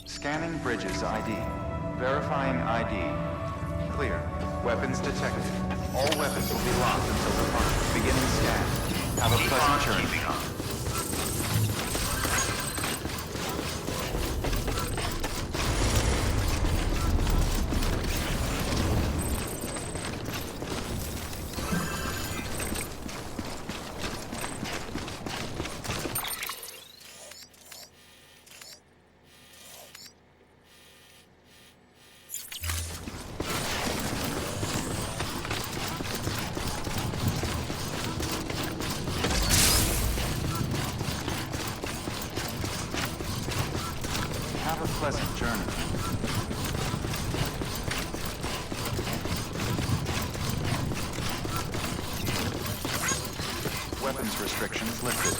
Scanning bridges ID. Verifying ID. Clear. Weapons detected. All weapons will be locked until departure. Beginning scan. Have a pleasant journey. Have a pleasant journey. Weapons restrictions lifted.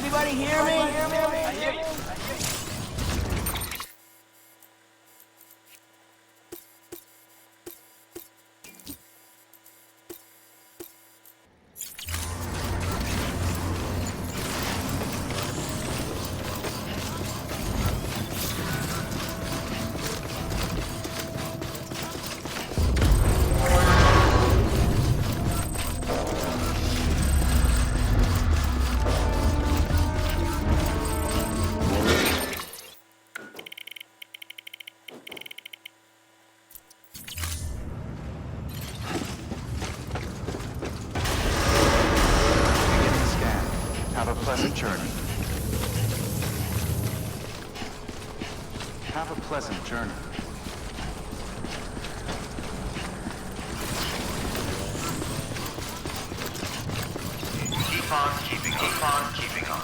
Anybody hear me? I hear you. Have a pleasant journey. Have a pleasant journey. Keep on keeping on.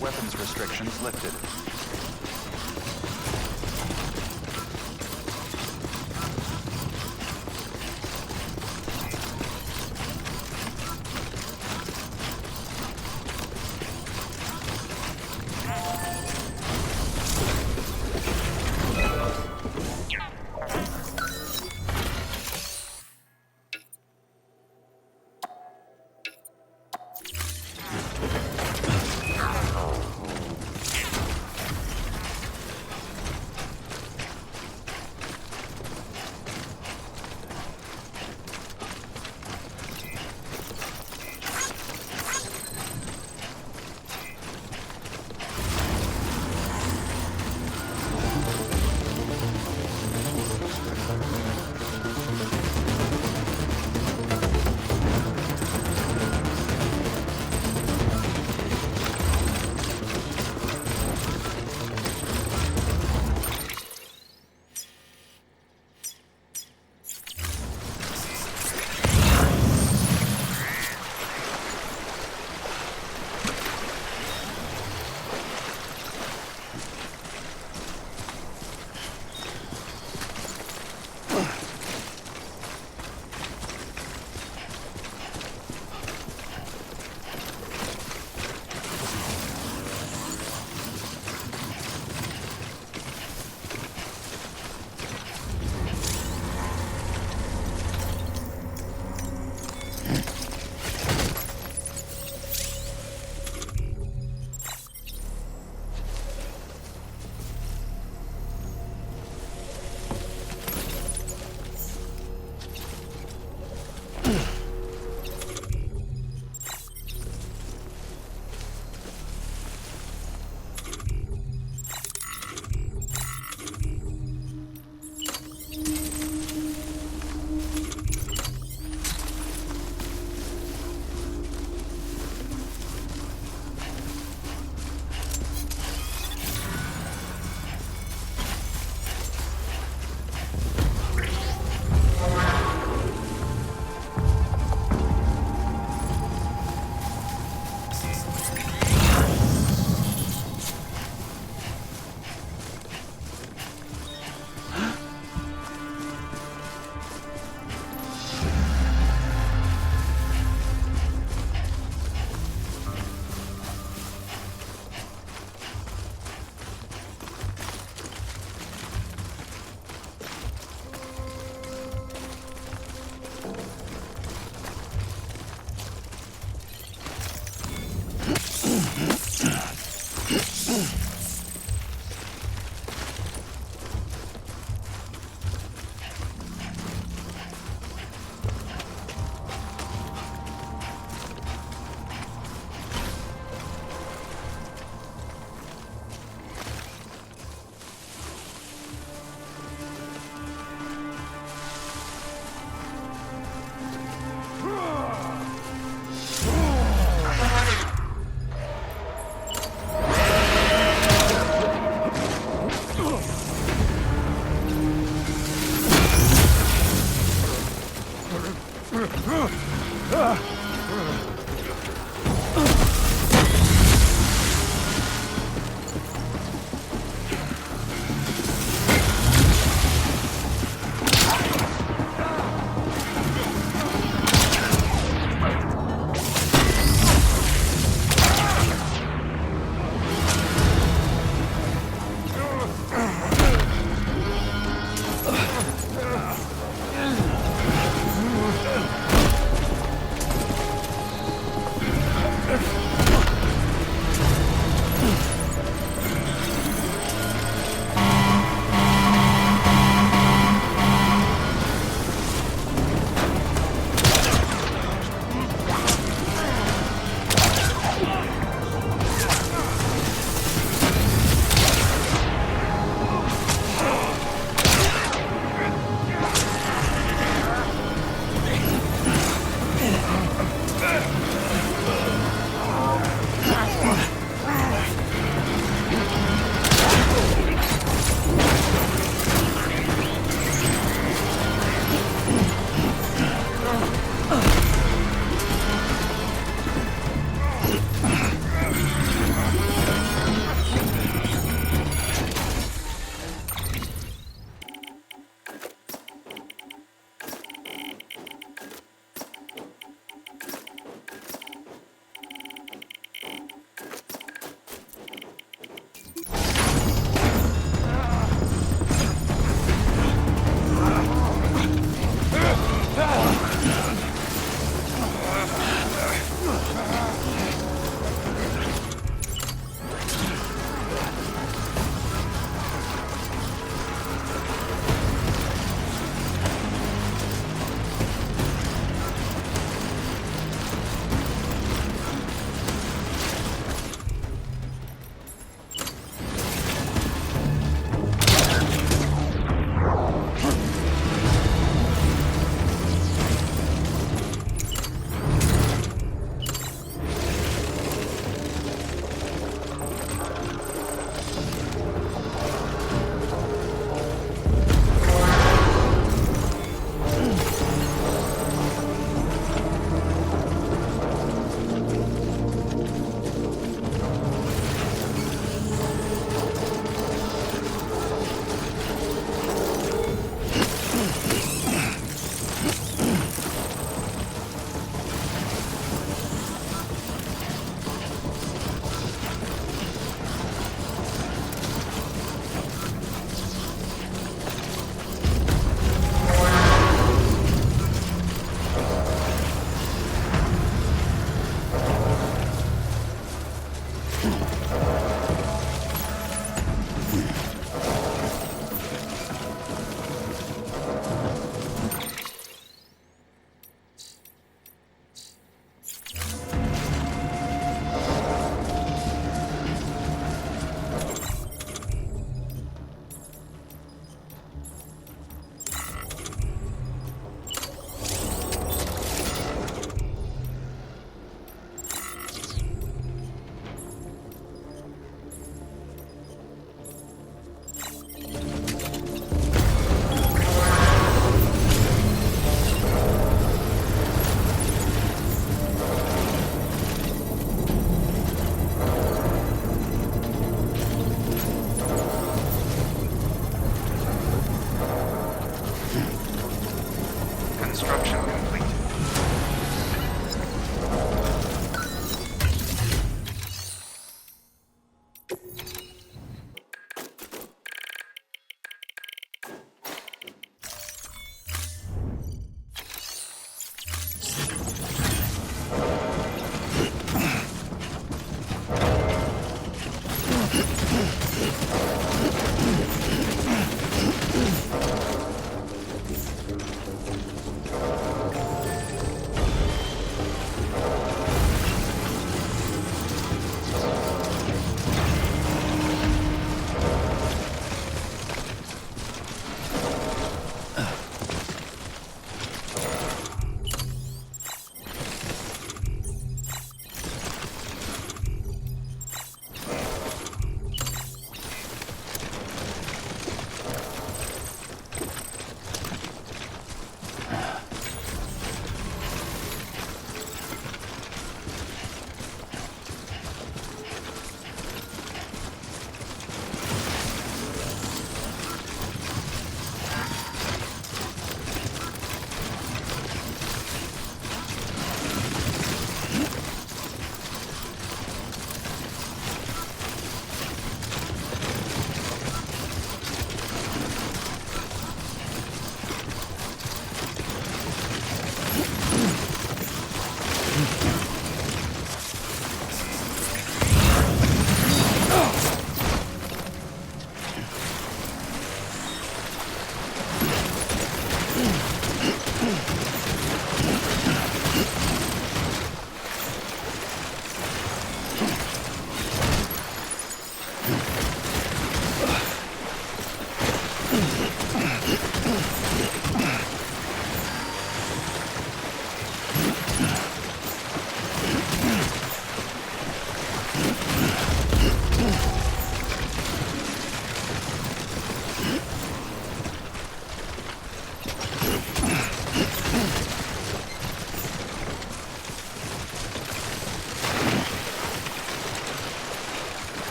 Weapons restrictions lifted.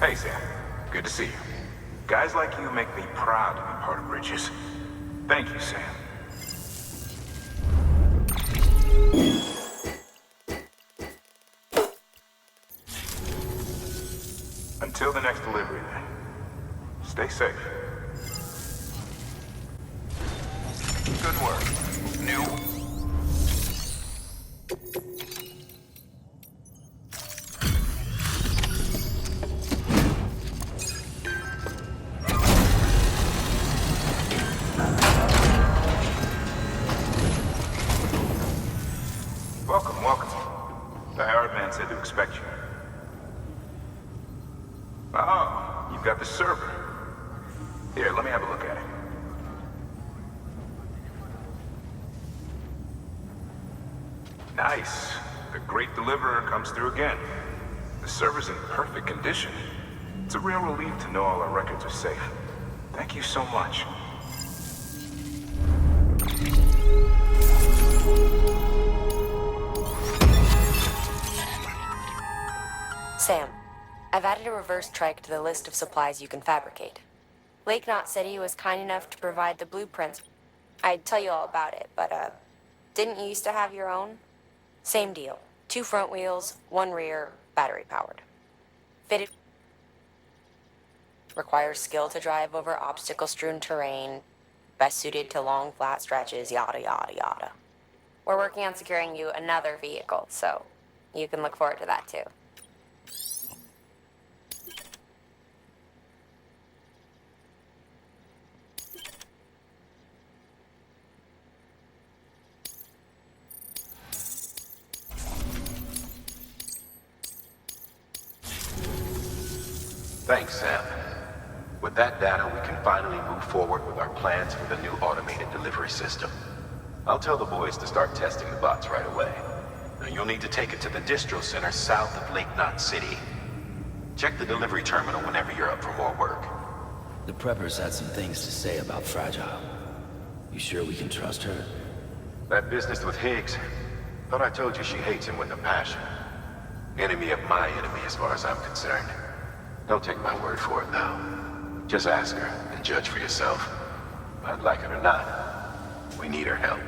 Hey, Sam. Good to see you. Guys like you make me proud to be part of Bridges. Thank you, Sam. Until the next delivery, then. Stay safe. Good work. New. Welcome, welcome. The hired man said to expect you. Oh, you've got the server. Here, let me have a look at it. Nice. the great deliverer comes through again. The server's in perfect condition. It's a real relief to know all our records are safe. Thank you so much. Sam, I've added a reverse trike to the list of supplies you can fabricate. Lake Knot said he was kind enough to provide the blueprints. I'd tell you all about it, but, didn't you used to have your own? Same deal. 2 front wheels, 1 rear, battery-powered. Fitted. Requires skill to drive over obstacle-strewn terrain, best suited to long, flat stretches, yada, yada, yada. We're working on securing you another vehicle, so you can look forward to that, too. Thanks, Sam. With that data, we can finally move forward with our plans for the new automated delivery system. I'll tell the boys to start testing the bots right away. Now, you'll need to take it to the distro center south of Lake Knot City. Check the delivery terminal whenever you're up for more work. The preppers had some things to say about Fragile. You sure we can trust her? That business with Higgs, thought I told you she hates him with a passion. Enemy of my enemy as far as I'm concerned. Don't take my word for it, though. Just ask her and judge for yourself. I'd like it or not, we need her help.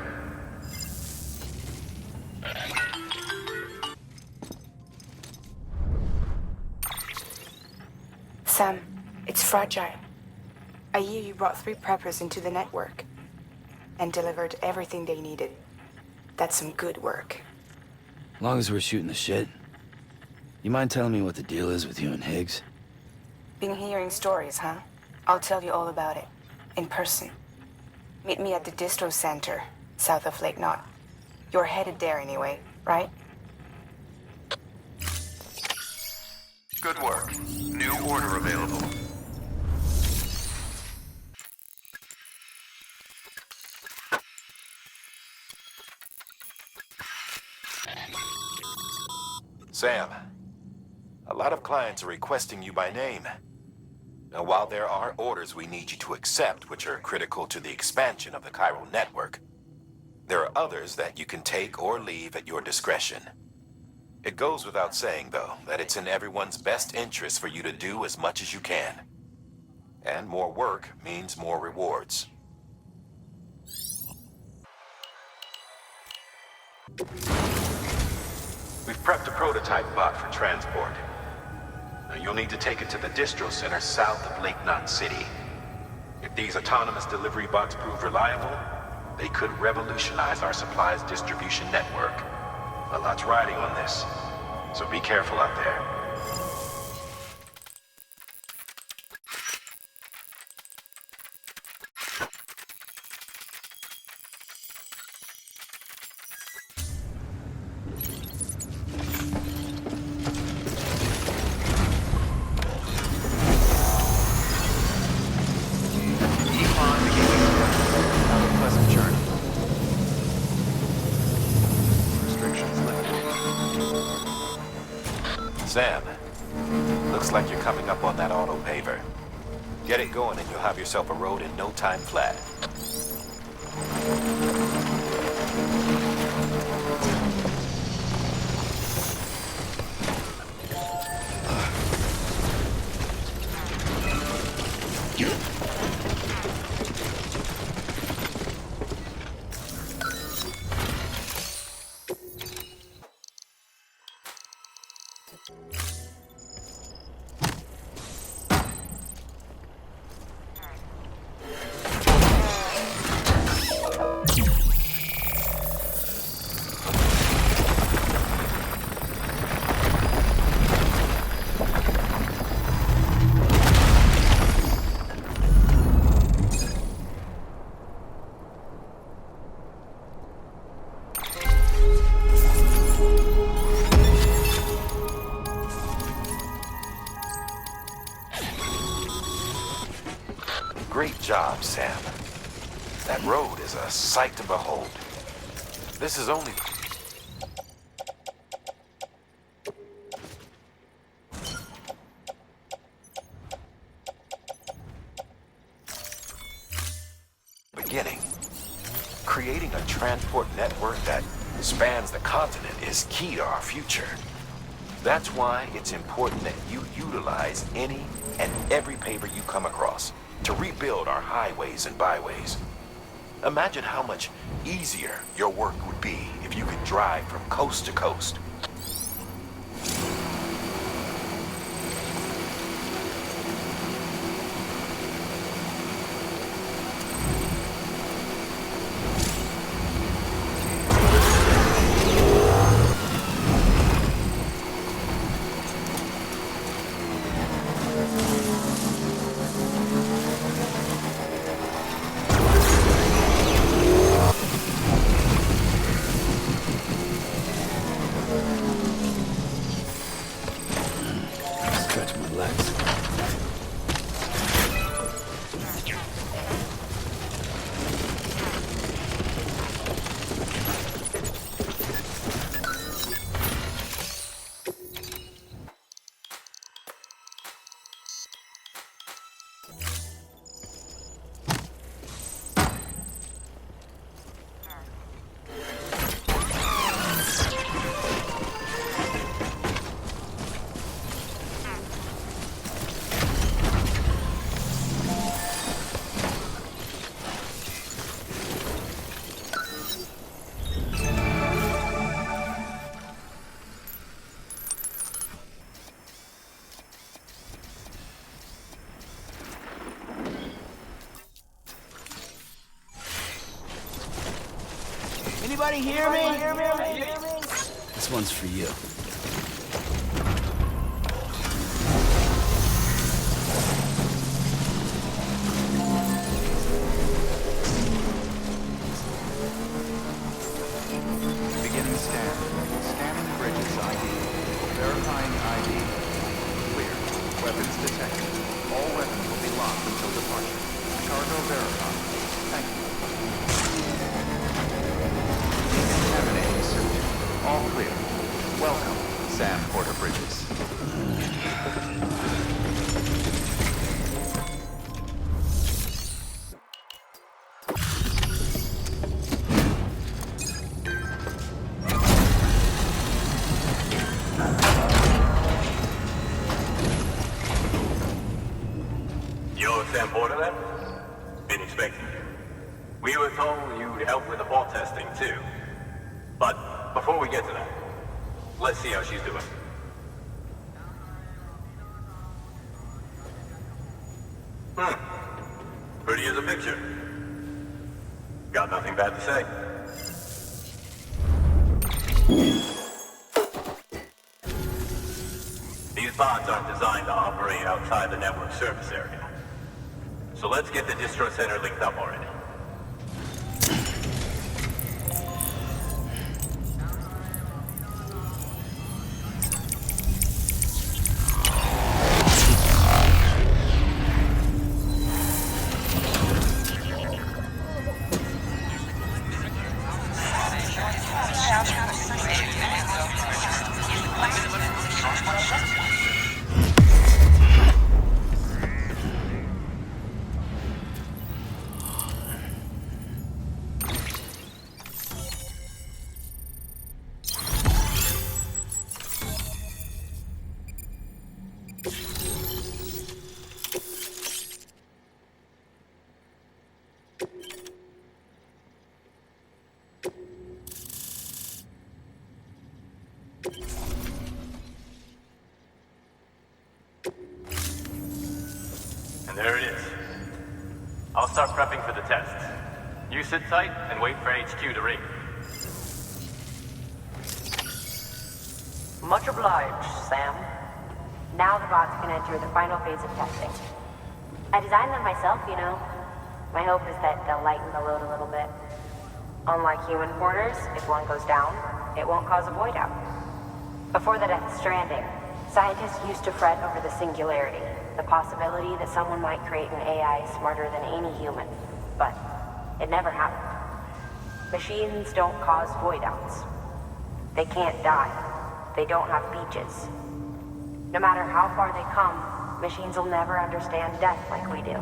Sam, it's Fragile. I hear you brought 3 preppers into the network and delivered everything they needed. That's some good work. Long as we're shooting the shit. You mind telling me what the deal is with you and Higgs? Been hearing stories, huh? I'll tell you all about it. In person. Meet me at the distro center, south of Lake Knot. You're headed there anyway, right? Good work. New order available. Sam, a lot of clients are requesting you by name. Now, while there are orders we need you to accept, which are critical to the expansion of the Chiral network, there are others that you can take or leave at your discretion. It goes without saying, though, that it's in everyone's best interest for you to do as much as you can. And more work means more rewards. We've prepped a prototype bot for transport. Now, you'll need to take it to the distro center south of Lake Knot City. If these autonomous delivery bots prove reliable, they could revolutionize our supplies distribution network. A lot's riding on this, so be careful out there. Sam, looks like you're coming up on that auto paver. Get it going and you'll have yourself a road in no time flat. Great job, Sam. That road is a sight to behold. This is only... beginning. Creating a transport network that spans the continent is key to our future. That's why it's important that you utilize any and every paper you come across to rebuild our highways and byways. Imagine how much easier your work would be if you could drive from coast to coast. Stretch my legs. Anybody hear me? This one's for you. Beginning scan. Scanning bridges ID. Verifying ID. Clear. Weapons detected. All weapons will be locked until departure. Cargo verified. Thank you. Decontaminating suit. All clear. Welcome, Sam Porter Bridges. You're Sam Porter then? Been expecting you. We were told you'd help with the fault testing too. But before we get to that, let's see how she's doing. Pretty as a picture. Got nothing bad to say. These bots aren't designed to operate outside the network service area. So let's get the distro center linked up already. And there it is. I'll start prepping for the tests. You sit tight and wait for HQ to ring. Much obliged, Sam. Now the bots can enter the final phase of testing. I designed them myself, you know. My hope is that they'll lighten the load a little bit. Unlike human porters, if one goes down, it won't cause a void out. Before the death of Stranding, scientists used to fret over the singularity, the possibility that someone might create an AI smarter than any human. But it never happened. Machines don't cause void outs. They can't die. They don't have beaches. No matter how far they come, machines will never understand death like we do.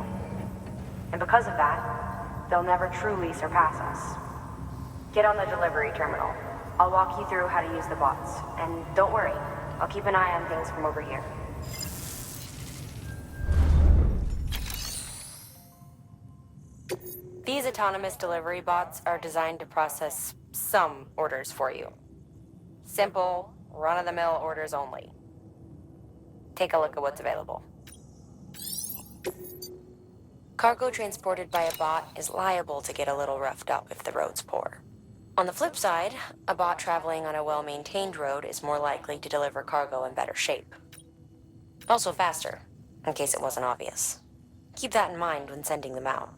And because of that, they'll never truly surpass us. Get on the delivery terminal. I'll walk you through how to use the bots. And don't worry, I'll keep an eye on things from over here. These autonomous delivery bots are designed to process some orders for you. Simple, run-of-the-mill orders only. Take a look at what's available. Cargo transported by a bot is liable to get a little roughed up if the road's poor. On the flip side, a bot traveling on a well-maintained road is more likely to deliver cargo in better shape. Also faster, in case it wasn't obvious. Keep that in mind when sending them out.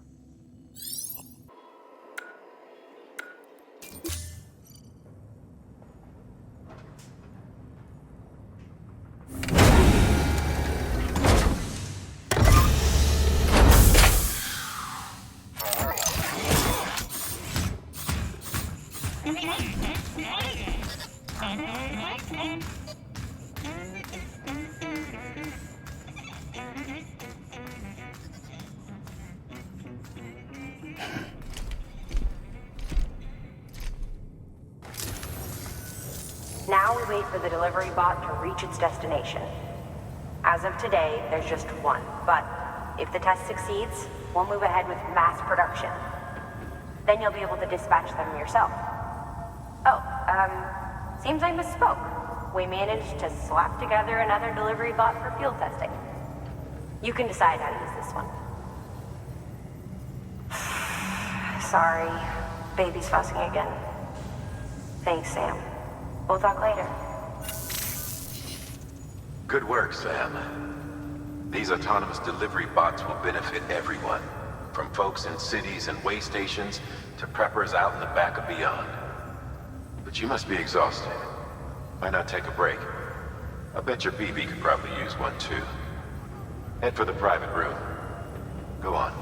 Now we wait for the delivery bot to reach its destination. As of today, there's just one, but if the test succeeds, we'll move ahead with mass production. Then you'll be able to dispatch them yourself. Oh, seems I misspoke. We managed to slap together another delivery bot for field testing. You can decide how to use this one. Sorry, baby's fussing again. Thanks, Sam. We'll talk later. Good work, Sam. These autonomous delivery bots will benefit everyone, from folks in cities and way stations to preppers out in the back of beyond. But you must be exhausted. Why not take a break? I bet your BB could probably use one too. Head for the private room. Go on.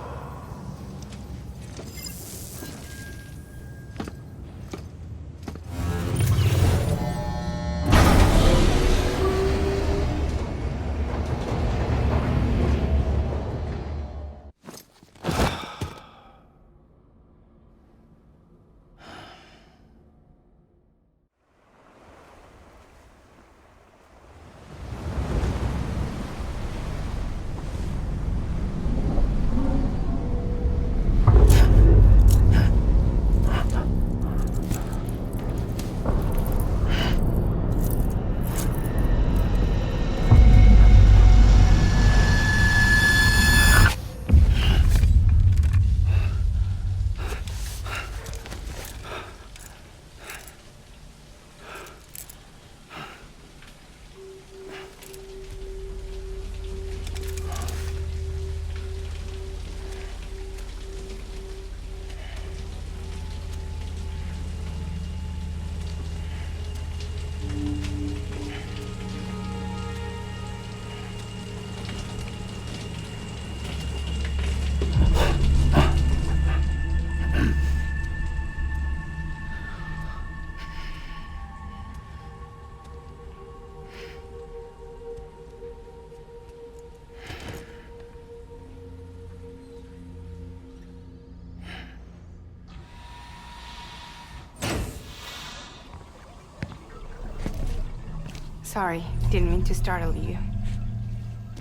Sorry, didn't mean to startle you.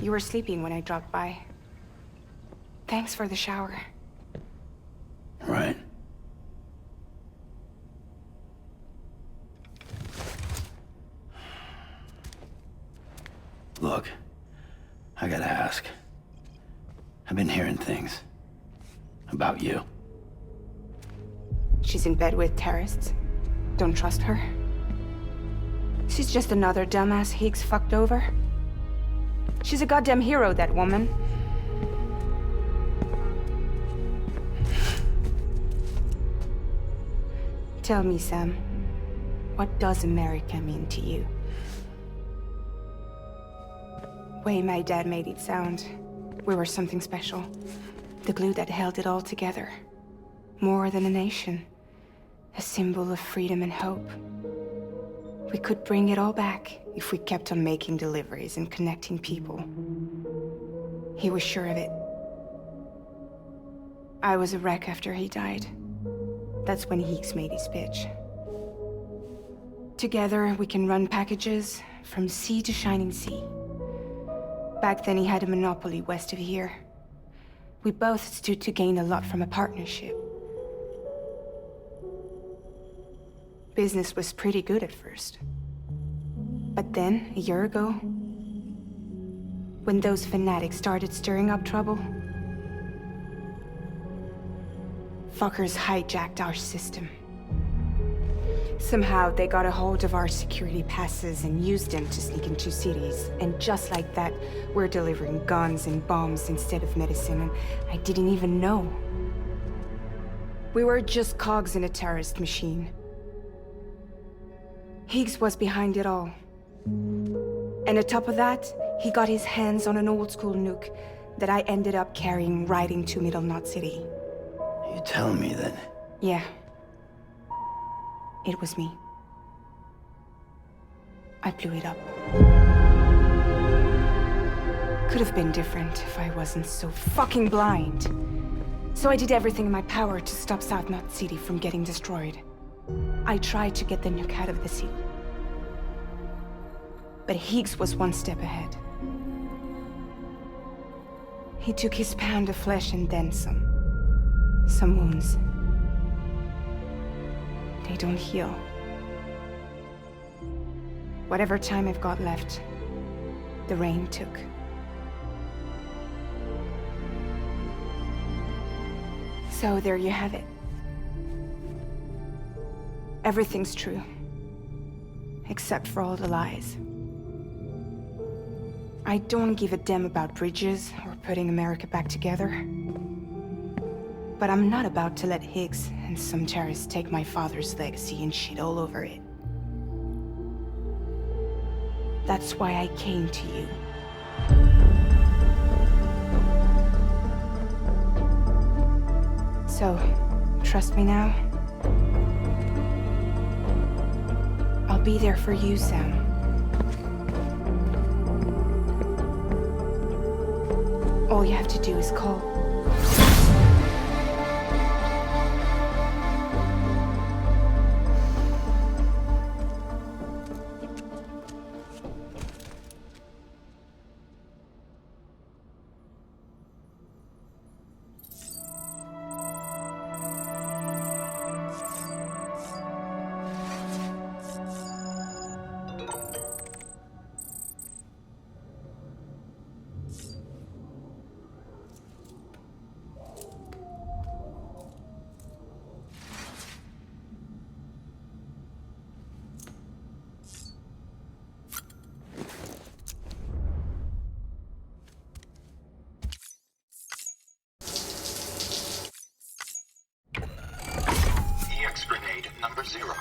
You were sleeping when I dropped by. Thanks for the shower. Right. Look, I gotta ask. I've been hearing things about you. She's in bed with terrorists. Don't trust her. She's just another dumbass Higgs fucked over. She's a goddamn hero, that woman. Tell me, Sam, what does America mean to you? Way my dad made it sound, we were something special. The glue that held it all together. More than a nation. A symbol of freedom and hope. We could bring it all back if we kept on making deliveries and connecting people. He was sure of it. I was a wreck after he died. That's when Higgs made his pitch. Together, we can run packages from sea to shining sea. Back then, he had a monopoly west of here. We both stood to gain a lot from a partnership. Business was pretty good at first. But then, a year ago, when those fanatics started stirring up trouble, fuckers hijacked our system. Somehow, they got a hold of our security passes and used them to sneak into cities. And just like that, we're delivering guns and bombs instead of medicine, and I didn't even know. We were just cogs in a terrorist machine. Higgs was behind it all. And on top of that, he got his hands on an old-school nuke that I ended up carrying right into Middle Knot City. You telling me that? Yeah. It was me. I blew it up. Could have been different if I wasn't so fucking blind. So I did everything in my power to stop South Knot City from getting destroyed. I tried to get the nuke out of the city. But Higgs was one step ahead. He took his pound of flesh and then some. Some wounds. They don't heal. Whatever time I've got left, the rain took. So there you have it. Everything's true. Except for all the lies. I don't give a damn about bridges or putting America back together. But I'm not about to let Higgs and some terrorists take my father's legacy and shit all over it. That's why I came to you. So, trust me now? I'll be there for you, Sam. All you have to do is call. Grenade number 0.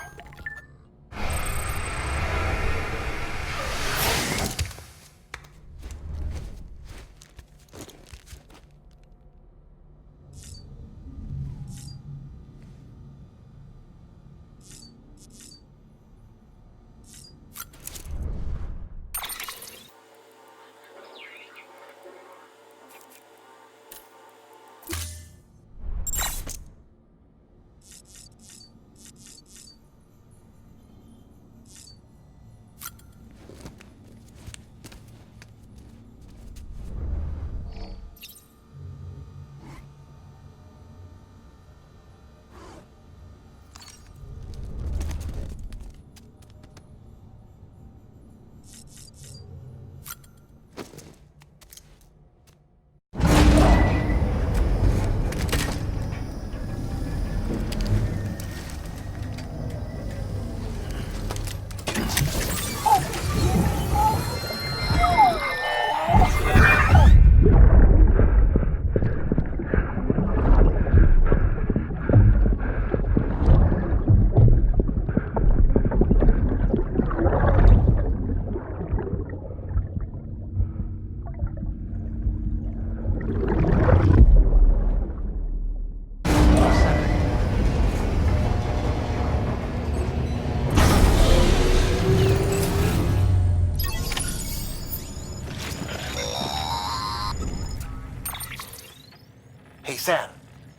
Hey, Sam.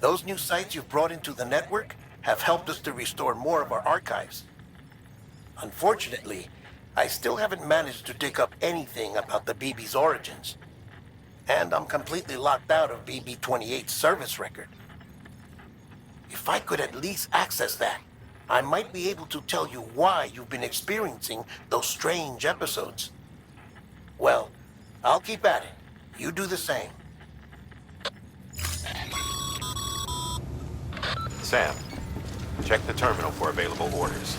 Those new sites you've brought into the network have helped us to restore more of our archives. Unfortunately, I still haven't managed to dig up anything about the BB's origins. And I'm completely locked out of BB-28's service record. If I could at least access that, I might be able to tell you why you've been experiencing those strange episodes. Well, I'll keep at it. You do the same. Sam, check the terminal for available orders.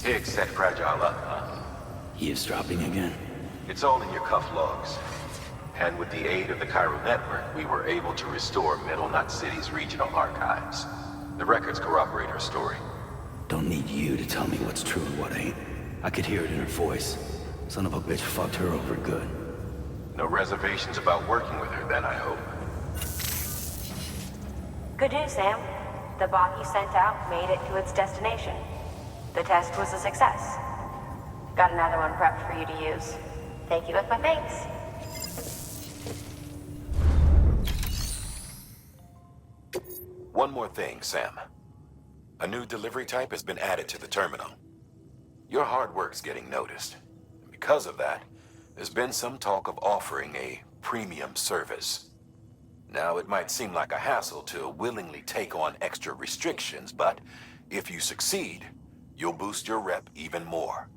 Higgs set Fragile up, huh? Eavesdropping again? It's all in your cuff logs. And with the aid of the Chiral Network, we were able to restore Middle Knot City's regional archives. The records corroborate her story. Don't need you to tell me what's true and what ain't. I could hear it in her voice. Son of a bitch fucked her over good. No reservations about working with her then, I hope. Good news, Sam. The bot you sent out made it to its destination. The test was a success. Got another one prepped for you to use. Take you with my thanks. One more thing, Sam. A new delivery type has been added to the terminal. Your hard work's getting noticed. Because of that, there's been some talk of offering a premium service. Now, it might seem like a hassle to willingly take on extra restrictions, but if you succeed, you'll boost your rep even more.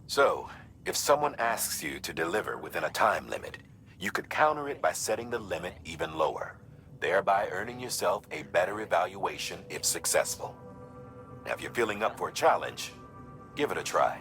So, if someone asks you to deliver within a time limit, you could counter it by setting the limit even lower, thereby earning yourself a better evaluation if successful. Now, if you're feeling up for a challenge, give it a try.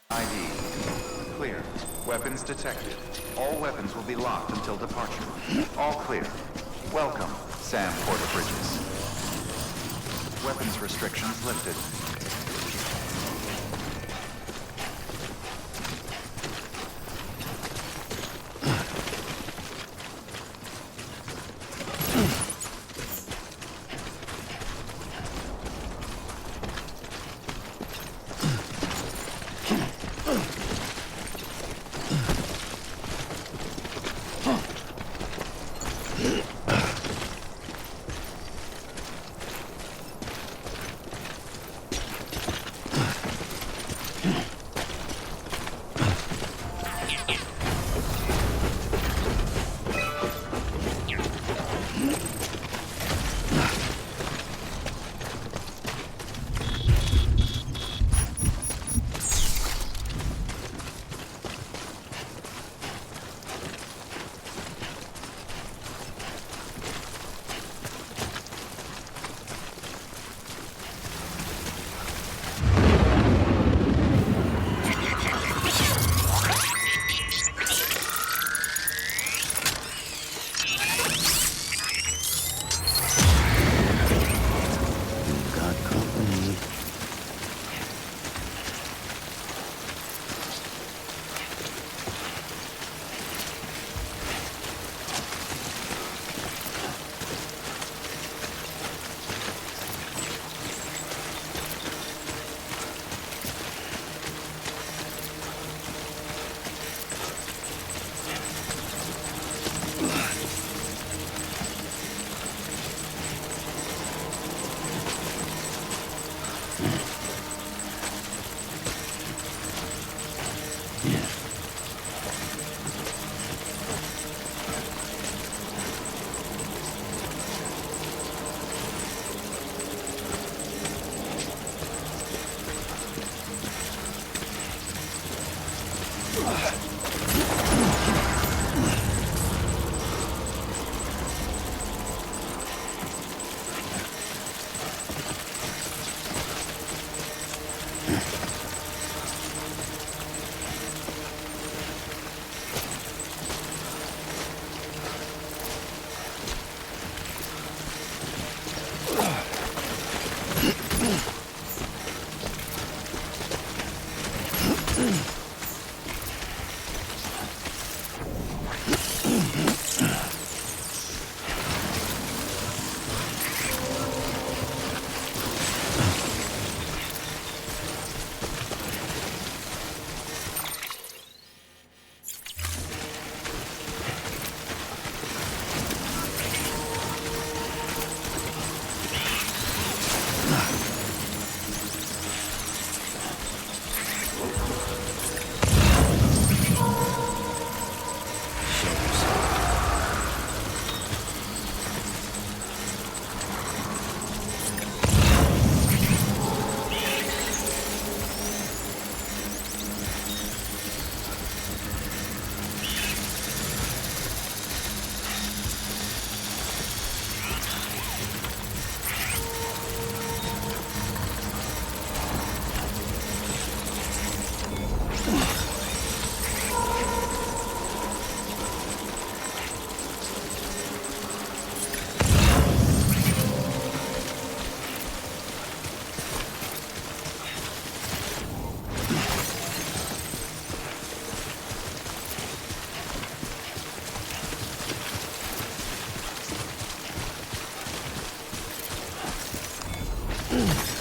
ID. Clear. Weapons detected. All weapons will be locked until departure. All clear. Welcome, Sam Porter Bridges. Weapons restrictions lifted. That was close.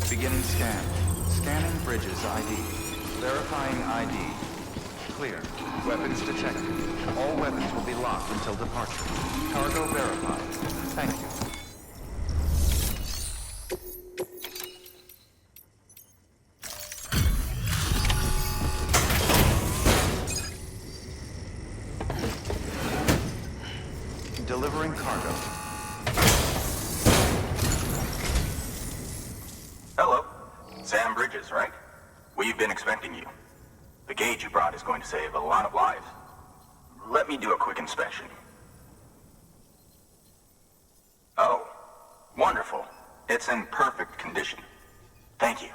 Beginning scan. Scanning bridges ID. Verifying ID. Clear. Weapons detected. All weapons will be locked until departure. Cargo verified. Thank you. Delivering cargo. Hello. Sam Bridges, right? We've been expecting you. The gauge you brought is going to save a lot of lives. Let me do a quick inspection. Oh, wonderful. It's in perfect condition. Thank you.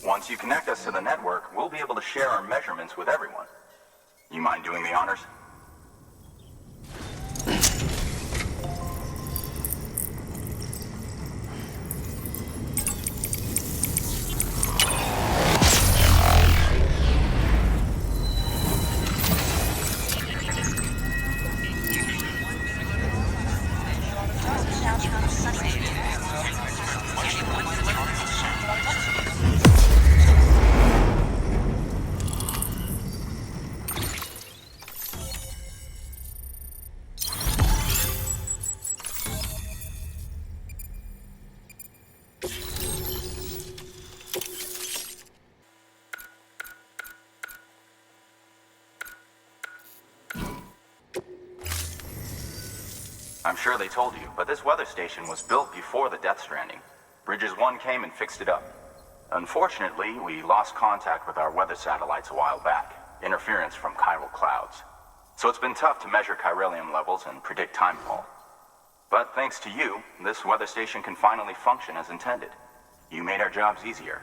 Once you connect us to the network, we'll be able to share our measurements with everyone. You mind doing the honors? I'm sure they told you, but this weather station was built before the Death Stranding. Bridges 1 came and fixed it up. Unfortunately, we lost contact with our weather satellites a while back. Interference from chiral clouds. So it's been tough to measure chiralium levels and predict timefall. But thanks to you, this weather station can finally function as intended. You made our jobs easier.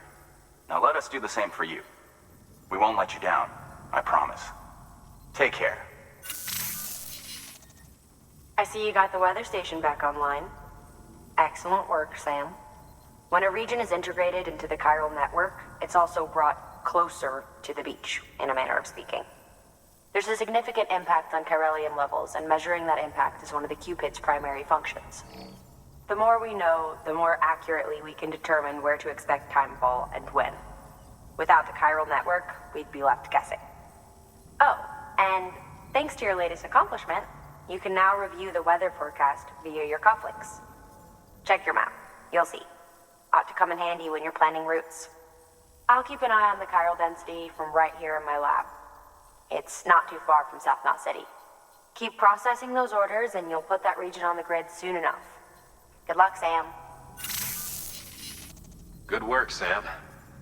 Now let us do the same for you. We won't let you down, I promise. Take care. I see you got the weather station back online. Excellent work, Sam. When a region is integrated into the chiral network, it's also brought closer to the beach, in a manner of speaking. There's a significant impact on chiralium levels, and measuring that impact is one of the Cupid's primary functions. The more we know, the more accurately we can determine where to expect timefall and when. Without the chiral network, we'd be left guessing. Oh, and thanks to your latest accomplishment, you can now review the weather forecast via your cufflinks. Check your map. You'll see. Ought to come in handy when you're planning routes. I'll keep an eye on the chiral density from right here in my lab. It's not too far from South Knot City. Keep processing those orders and you'll put that region on the grid soon enough. Good luck, Sam. Good work, Sam.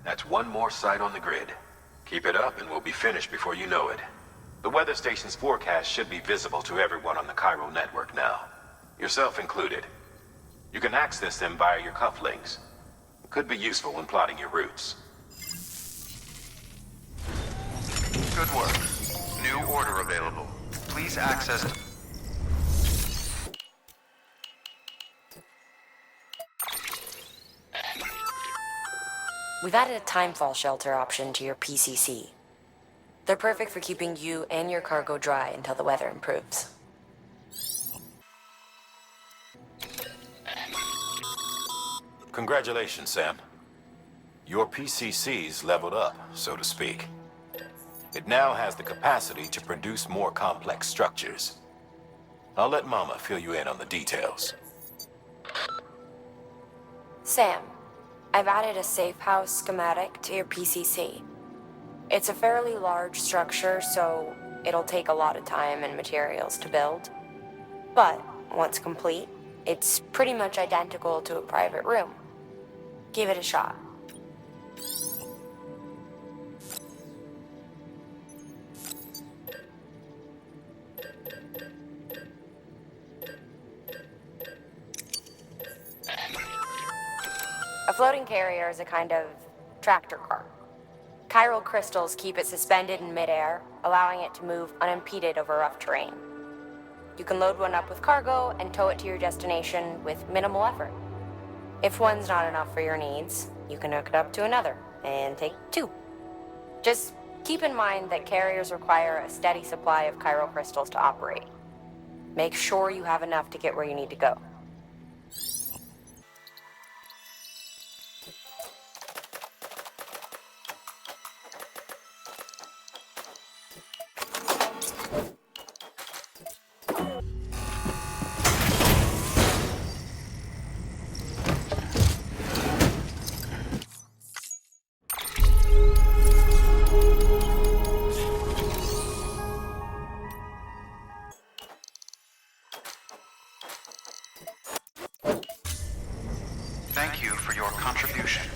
That's one more site on the grid. Keep it up and we'll be finished before you know it. The weather station's forecast should be visible to everyone on the chiral network now, yourself included. You can access them via your cufflinks. It could be useful when plotting your routes. Good work. New order available. Please access... We've added a timefall shelter option to your PCC. They're perfect for keeping you and your cargo dry until the weather improves. Congratulations, Sam. Your PCC's leveled up, so to speak. It now has the capacity to produce more complex structures. I'll let Mama fill you in on the details. Sam, I've added a safe house schematic to your PCC. It's a fairly large structure, so it'll take a lot of time and materials to build. But once complete, it's pretty much identical to a private room. Give it a shot. A floating carrier is a kind of tractor car. Chiral crystals keep it suspended in midair, allowing it to move unimpeded over rough terrain. You can load one up with cargo and tow it to your destination with minimal effort. If one's not enough for your needs, you can hook it up to another and take two. Just keep in mind that carriers require a steady supply of chiral crystals to operate. Make sure you have enough to get where you need to go. Thank you for your contribution.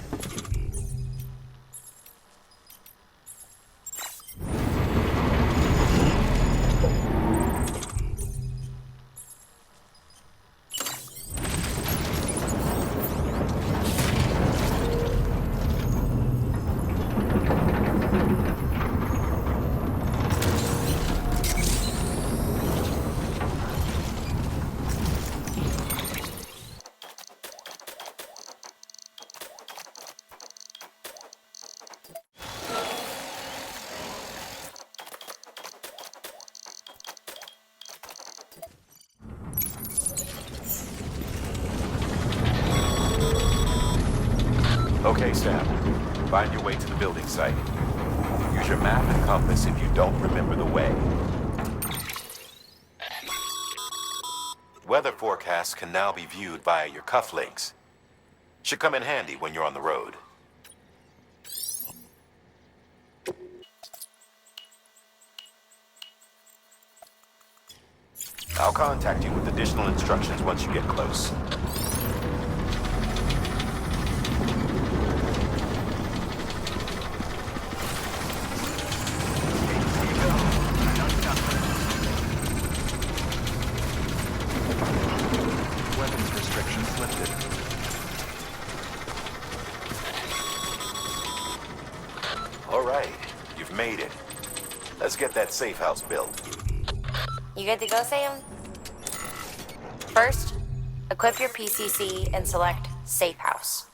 Okay, Sam. Find your way to the building site. Use your map and compass if you don't remember the way. Weather forecasts can now be viewed via your cufflinks. Should come in handy when you're on the road. I'll contact you with additional instructions once you get close. Weapons restrictions lifted. All right, you've made it. Let's get that safe house built. You good to go, Sam? First, equip your PCC and select Safe House.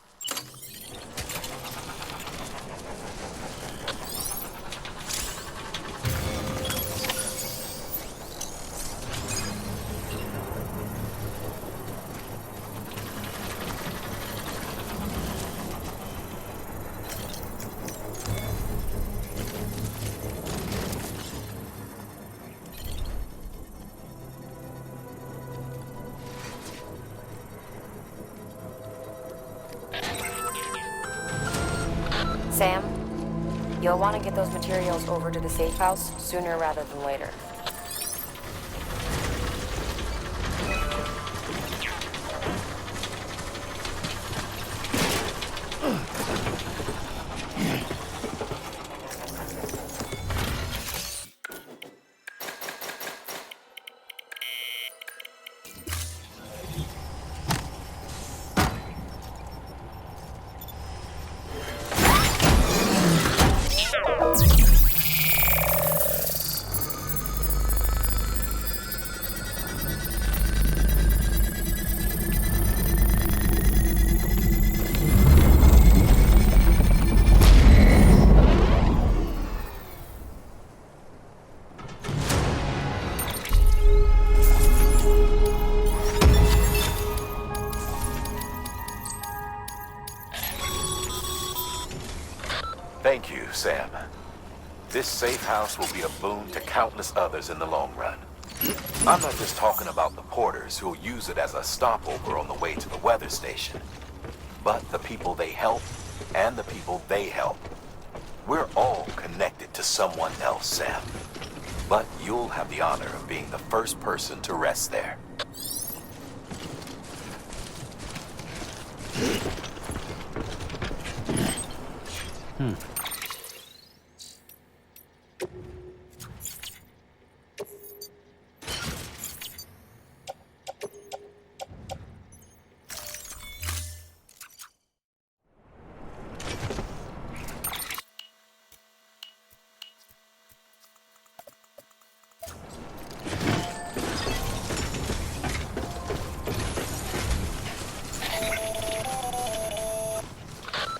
Sam, you'll want to get those materials over to the safe house sooner rather than later. Thank you, Sam. This safe house will be a boon to countless others in the long run. I'm not just talking about the porters who'll use it as a stopover on the way to the weather station, but the people they help and the people they help. We're all connected to someone else, Sam. But you'll have the honor of being the first person to rest there.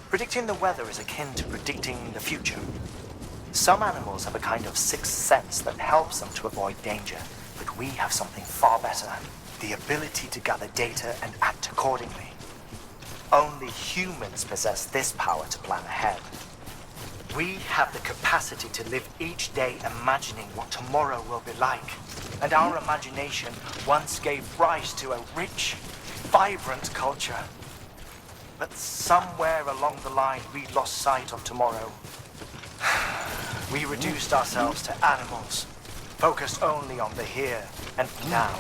Predicting the weather is akin to predicting the future. Some animals have a kind of sixth sense that helps them to avoid danger, but we have something far better, the ability to gather data and act accordingly. Only humans possess this power to plan ahead. We have the capacity to live each day imagining what tomorrow will be like, and our imagination once gave rise to a rich, vibrant culture. But somewhere along the line, we lost sight of tomorrow. We reduced ourselves to animals, focused only on the here and now.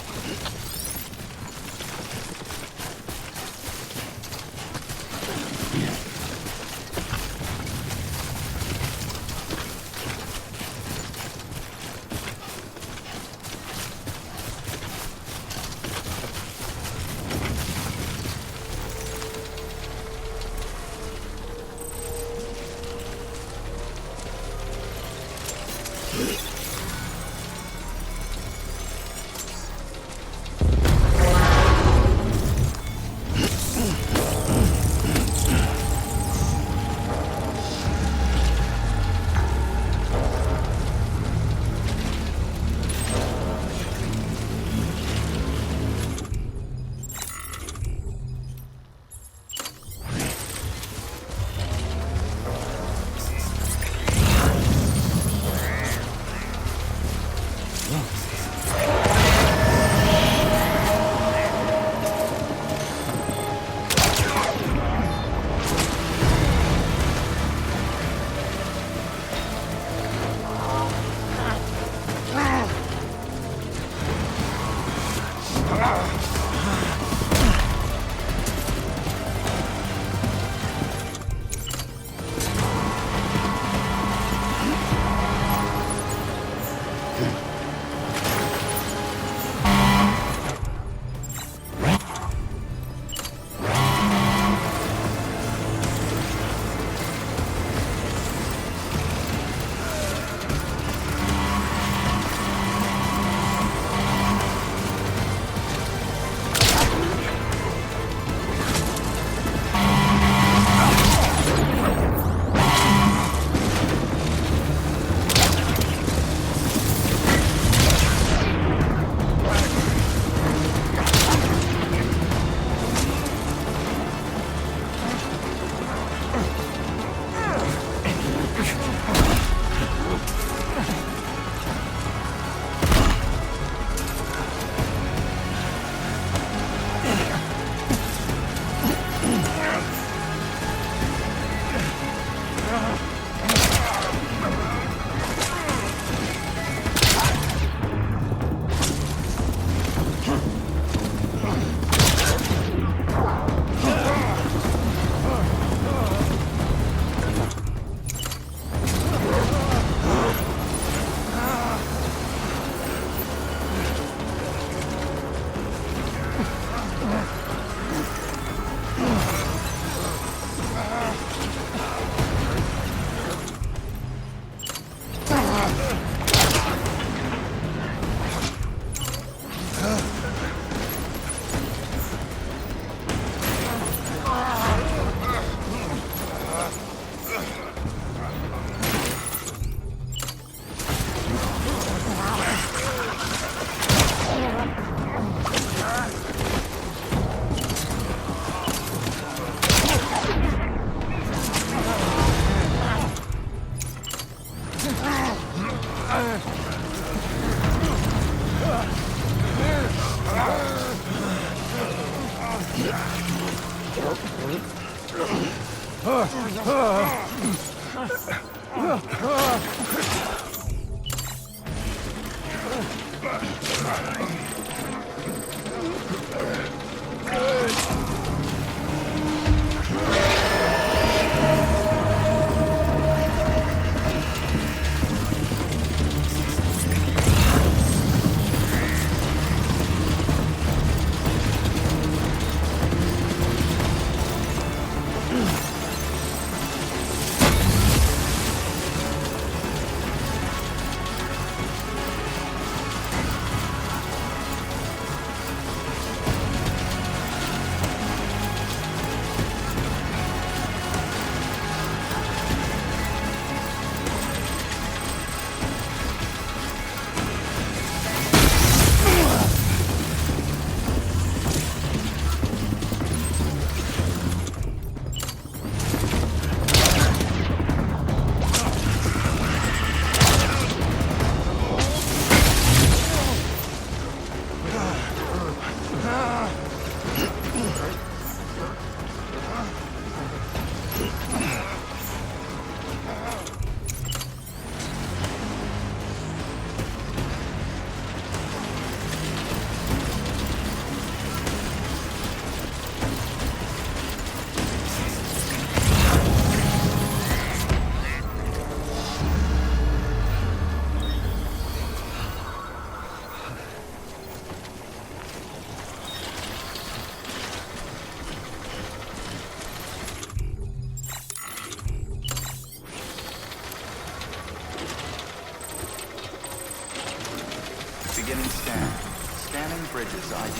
Beginning scan. Scanning bridges ID.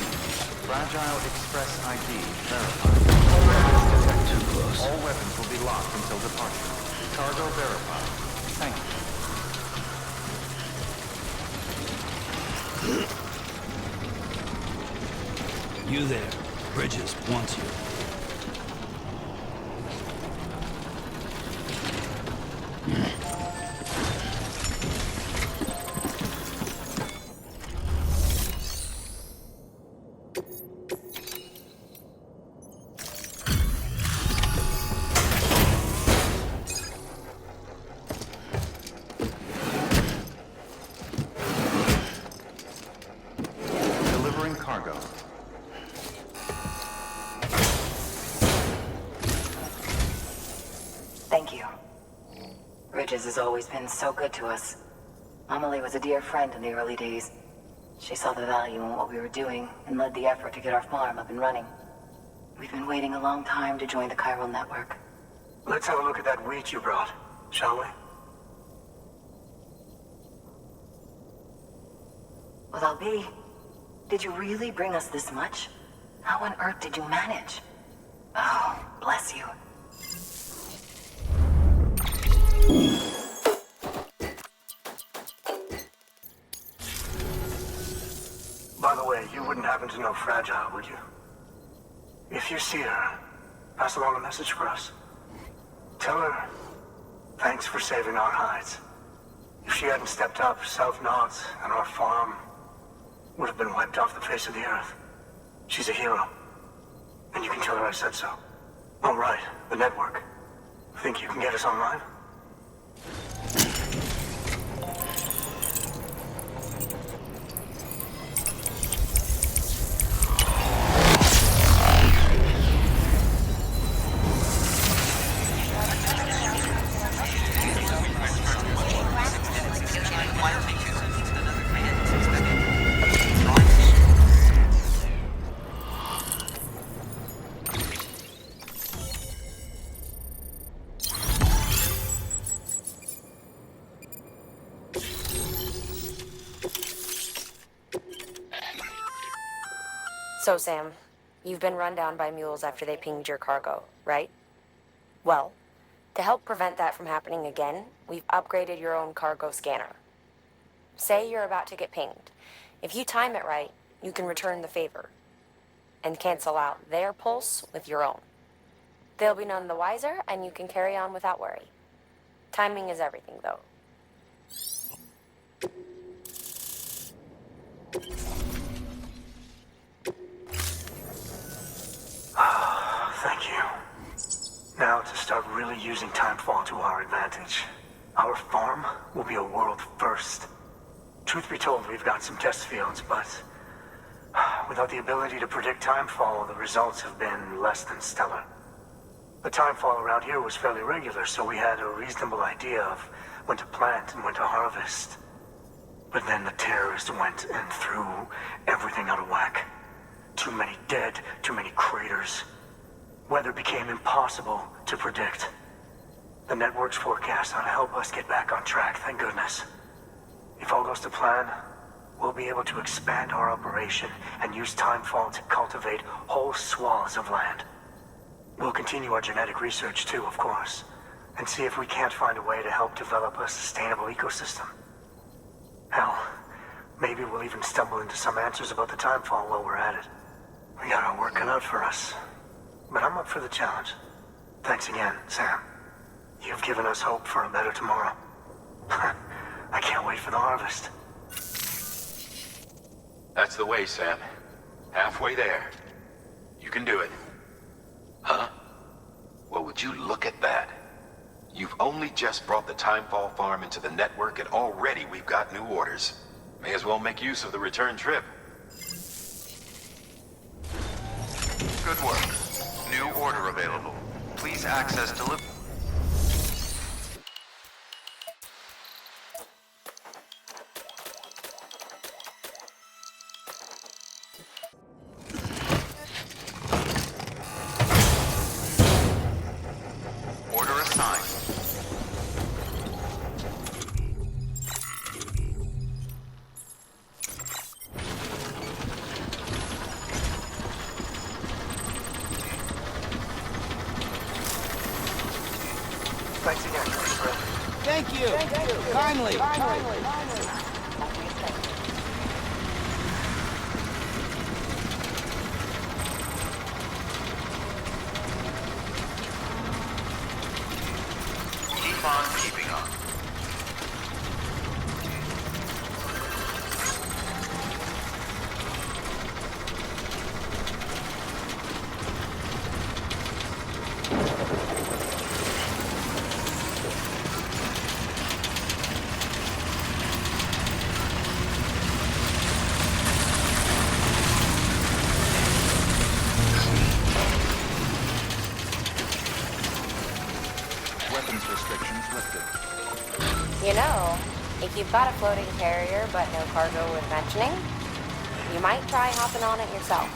Fragile Express ID verified. Too close. All weapons will be locked until departure. Cargo verified. Thank you. You there. Bridges wants you. Delivering cargo. Thank you. Bridges has always been so good to us. Amelie was a dear friend in the early days. She saw the value in what we were doing and led the effort to get our farm up and running. We've been waiting a long time to join the chiral network. Let's have a look at that wheat you brought, shall we? Well, Albi, did you really bring us this much? How on earth did you manage? Oh, bless you. By the way, you wouldn't happen to know Fragile, would you? If you see her, pass along a message for us. Tell her, thanks for saving our hides. If she hadn't stepped up, South Knots and our farm would have been wiped off the face of the earth. She's a hero. And you can tell her I said so. All right, the network. Think you can get us online? So, Sam, you've been run down by mules after they pinged your cargo, right? Well, to help prevent that from happening again, we've upgraded your own cargo scanner. Say you're about to get pinged. If you time it right, you can return the favor and cancel out their pulse with your own. They'll be none the wiser, and you can carry on without worry. Timing is everything, though. Thank you. Now to start really using timefall to our advantage. Our farm will be a world first. Truth be told, we've got some test fields, but without the ability to predict timefall, the results have been less than stellar. The timefall around here was fairly regular, so we had a reasonable idea of when to plant and when to harvest. But then the terrorists went and threw everything out of whack. Too many dead, too many craters. Weather became impossible to predict. The network's forecast ought to help us get back on track, thank goodness. If all goes to plan, we'll be able to expand our operation and use timefall to cultivate whole swaths of land. We'll continue our genetic research too, of course, and see if we can't find a way to help develop a sustainable ecosystem. Hell, maybe we'll even stumble into some answers about the timefall while we're at it. We got our work cut out for us, but I'm up for the challenge. Thanks again, Sam. You've given us hope for a better tomorrow. I can't wait for the harvest. That's the way, Sam. Halfway there. You can do it. Huh? Well, would you look at that? You've only just brought the Timefall farm into the network, and already we've got new orders. May as well make use of the return trip. Good work. New order available. Please access delivery. Order assigned. Thanks again, Christopher. Thank you. Kindly. Keep on keeping on. Weapons restrictions lifted. You know, if you've got a floating carrier but no cargo worth mentioning, you might try hopping on it yourself.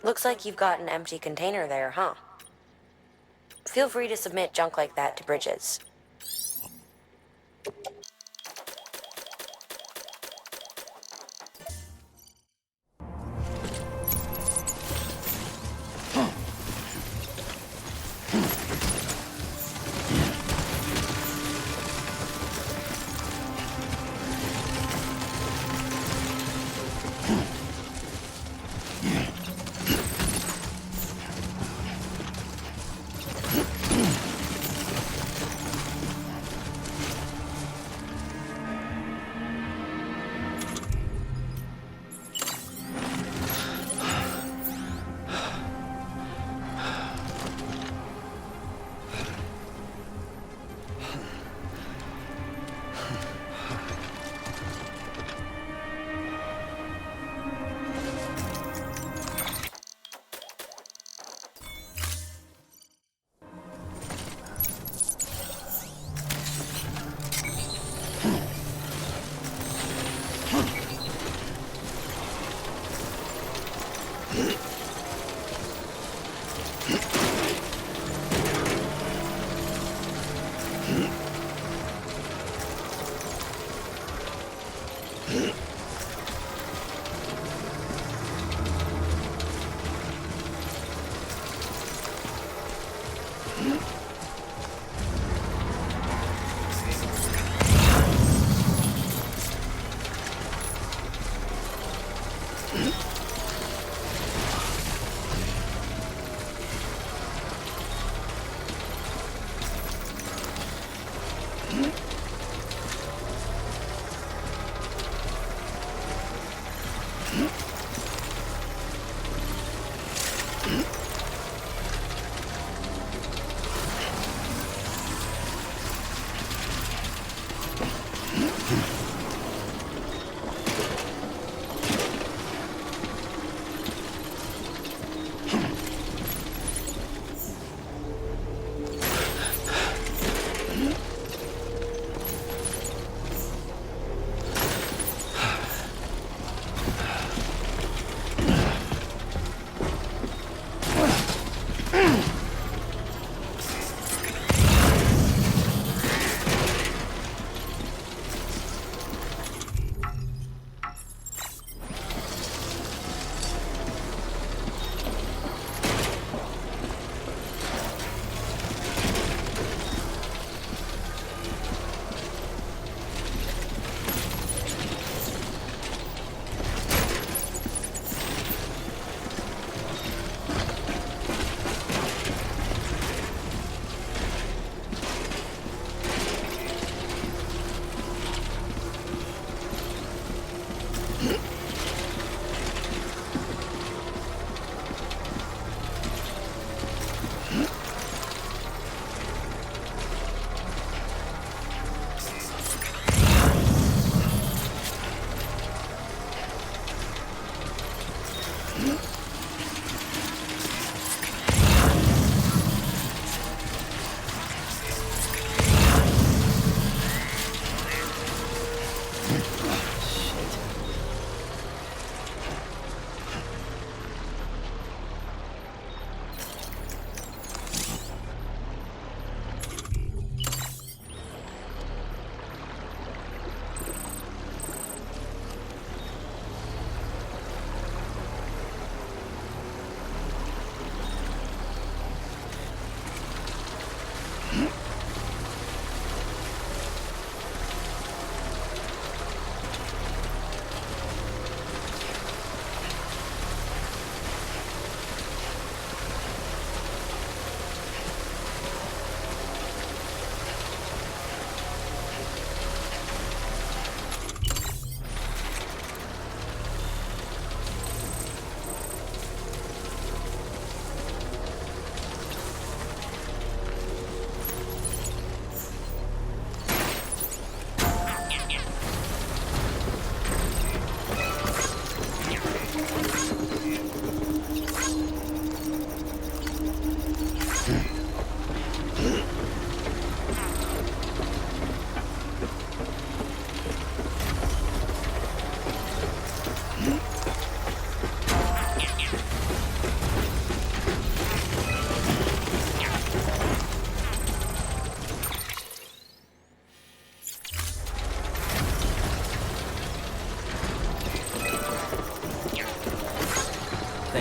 Looks like you've got an empty container there, huh? Feel free to submit junk like that to Bridges.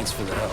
Thanks for the help.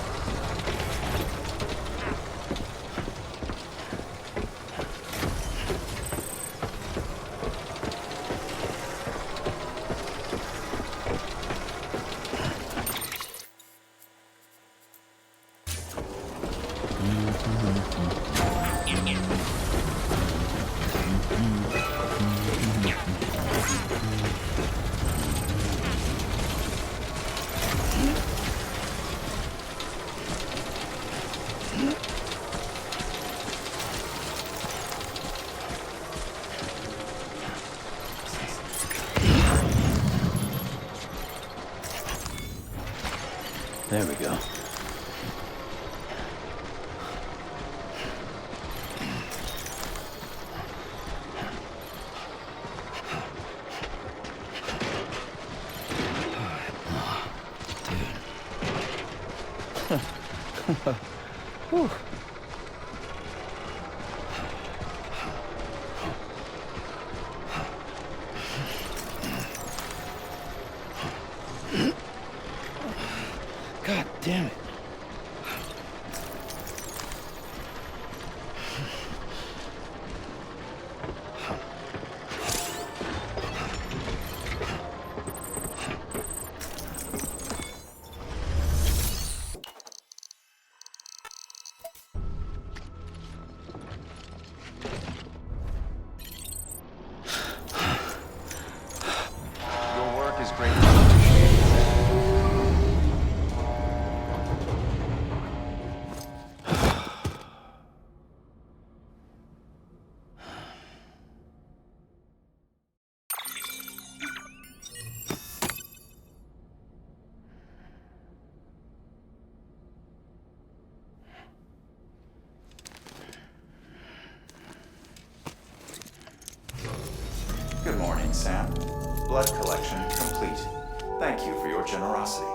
There we go. Whew. God damn it. Your work is greatly appreciated. Good morning, Sam. Blood collection complete. Thank you for your generosity.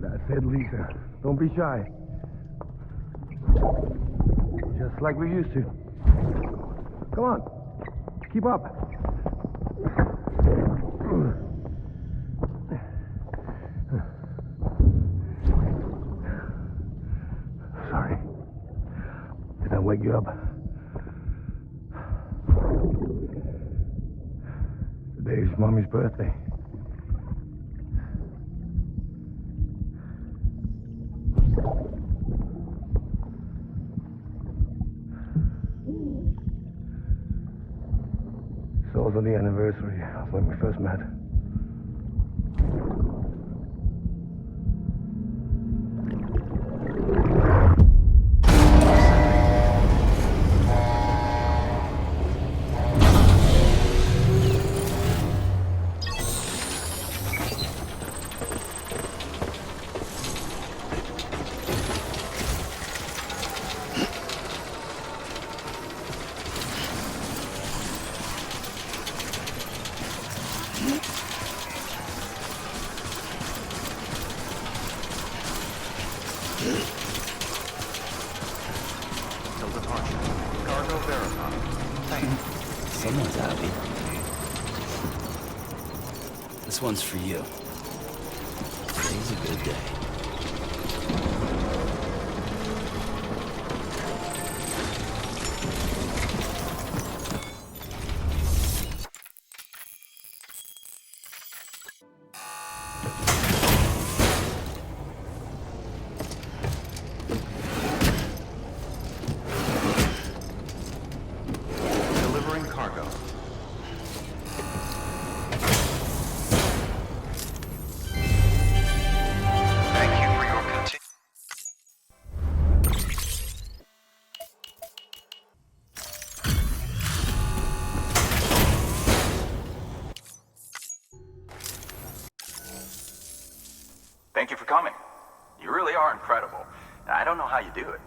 That's it, Lisa. Don't be shy. Just like we used to. Come on. Keep up. Sorry. Did I wake you up? Today's Mommy's birthday. It's also the anniversary of when we first met. Till departure. Cargo verified. Thank you. Someone's happy. This one's for you. Today's a good day. Delivering cargo. Thank you for your continued... Thank you for coming. You really are incredible. I don't know how you do it.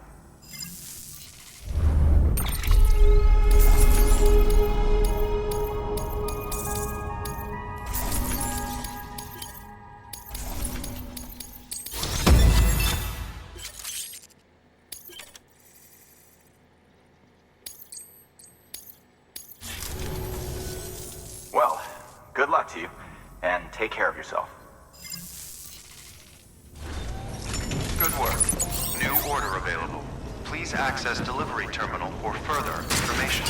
luck to you, and take care of yourself. Good work. New order available. Please access delivery terminal for further information.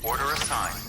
Order assigned.